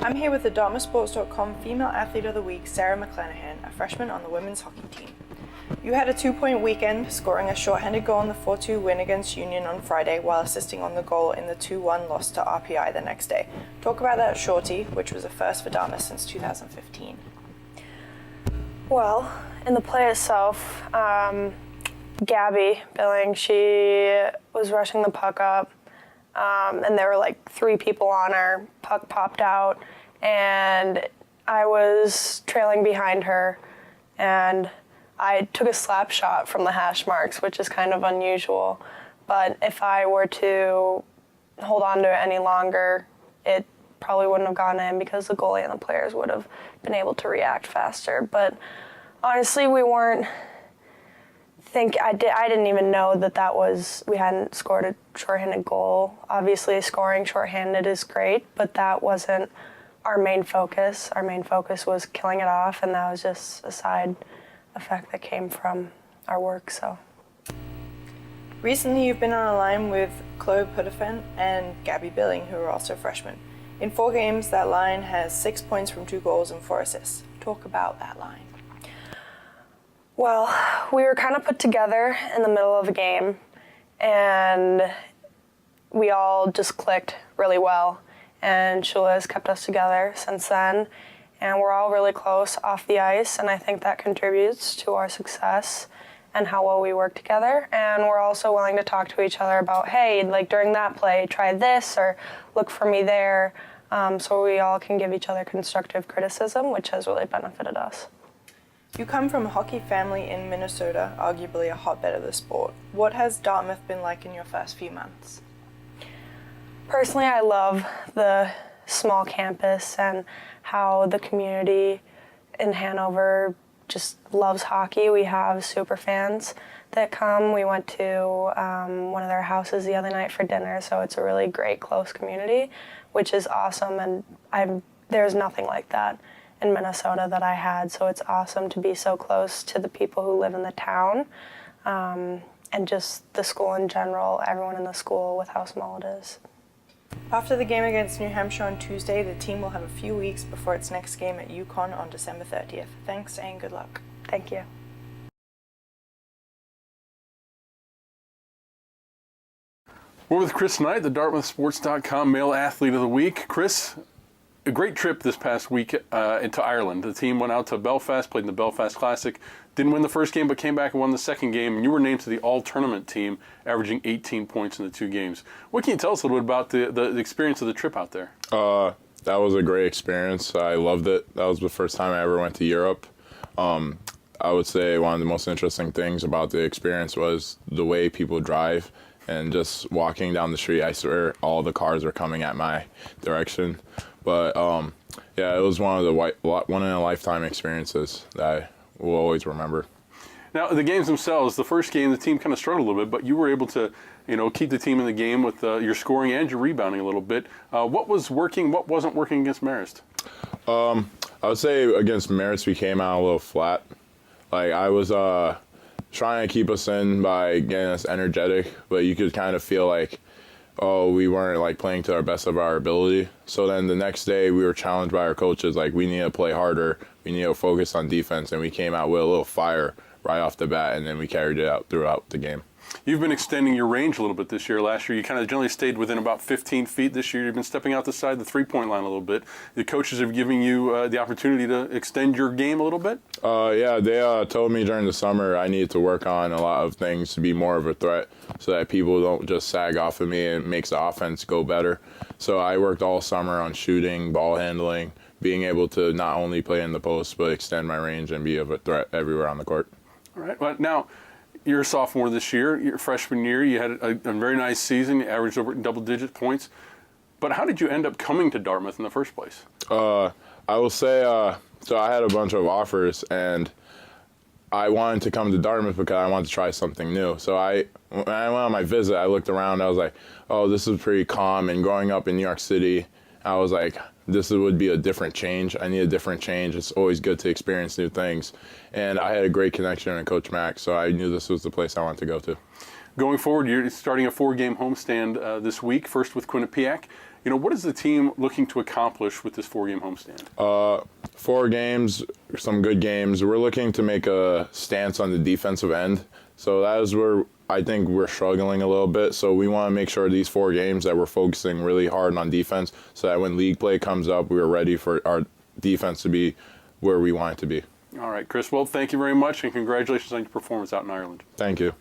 I'm here with the DartmouthSports.com Female Athlete of the Week, Sara McClanahan, a freshman on the women's hockey team. You had a 2-point weekend, scoring a shorthanded goal in the 4-2 win against Union on Friday while assisting on the goal in the 2-1 loss to RPI the next day. Talk about that shorty, which was a first for Dartmouth since 2015. Well, in the play itself, Gabby Billing, she was rushing the puck up, and there were like 3 people on her. Puck popped out, and I was trailing behind her, and I took a slap shot from the hash marks, which is kind of unusual. But if I were to hold on to it any longer, it probably wouldn't have gone in because the goalie and the players would have been able to react faster. But honestly, I didn't even know we hadn't scored a shorthanded goal. Obviously, scoring shorthanded is great, but that wasn't our main focus. Our main focus was killing it off, and that was just a side effect that came from our work. So Recently, you've been on a line with Chloe Putterfen and Gabby Billing, who are also freshmen. In 4 games, that line has 6 points from 2 goals and 4 assists. Talk about that line. Well, we were kind of put together in the middle of a game, and we all just clicked really well. And Shula has kept us together since then, and we're all really close off the ice, and I think that contributes to our success and how well we work together. And we're also willing to talk to each other about, hey, like during that play, try this, or look for me there, so we all can give each other constructive criticism, which has really benefited us. You come from a hockey family in Minnesota, arguably a hotbed of the sport. What has Dartmouth been like in your first few months? Personally, I love the small campus and how the community in Hanover just loves hockey. We have super fans that come. We went to one of their houses the other night for dinner, so it's a really great, close community, which is awesome, and there's nothing like that in Minnesota that I had, so it's awesome to be so close to the people who live in the town, and just the school in general, everyone in the school with how small it is. After the game against New Hampshire on Tuesday, the team will have a few weeks before its next game at UConn on December 30th. Thanks and good luck. Thank you. We're with Chris Knight, the DartmouthSports.com Male Athlete of the Week. Chris, a great trip this past week into Ireland. The team went out to Belfast, played in the Belfast Classic, didn't win the first game, but came back and won the second game. And you were named to the all-tournament team, averaging 18 points in the 2 games. What can you tell us a little bit about the experience of the trip out there? That was a great experience. I loved it. That was the first time I ever went to Europe. I would say one of the most interesting things about the experience was the way people drive. And just walking down the street, I swear all the cars are coming at my direction. But yeah, it was one in a lifetime experiences that I will always remember. Now, the games themselves, the first game, the team kind of struggled a little bit, but you were able to, keep the team in the game with your scoring and your rebounding a little bit. What was working? What wasn't working against Marist? I would say against Marist, we came out a little flat. Like I was trying to keep us in by getting us energetic, but you could kind of feel like, we weren't like playing to our best of our ability. So then the next day we were challenged by our coaches, like we need to play harder, we need to focus on defense, and we came out with a little fire right off the bat, and then we carried it out throughout the game. You've been extending your range a little bit this year. Last year, you kind of generally stayed within about 15 feet. This year, you've been stepping out the side of the three-point line a little bit. The coaches have given you the opportunity to extend your game a little bit? Yeah, they told me during the summer I needed to work on a lot of things to be more of a threat so that people don't just sag off of me, and it makes the offense go better. So I worked all summer on shooting, ball handling, being able to not only play in the post, but extend my range and be of a threat everywhere on the court. All right. Well, now, you're a sophomore this year. Your freshman year, you had a very nice season. You averaged over double-digit points. But how did you end up coming to Dartmouth in the first place? I will say, so I had a bunch of offers, and I wanted to come to Dartmouth because I wanted to try something new. So when I went on my visit, I looked around. I was like, oh, this is pretty calm. And growing up in New York City, I was like, this would be a different change. I need a different change. It's always good to experience new things. And I had a great connection with Coach Mack, so I knew this was the place I wanted to go to. Going forward, you're starting a 4-game homestand this week, first with Quinnipiac. What is the team looking to accomplish with this 4-game homestand? 4 games, some good games. We're looking to make a stance on the defensive end. So that is where I think we're struggling a little bit. So we want to make sure these 4 games that we're focusing really hard on defense so that when league play comes up, we're ready for our defense to be where we want it to be. All right, Chris. Well, thank you very much, and congratulations on your performance out in Ireland. Thank you.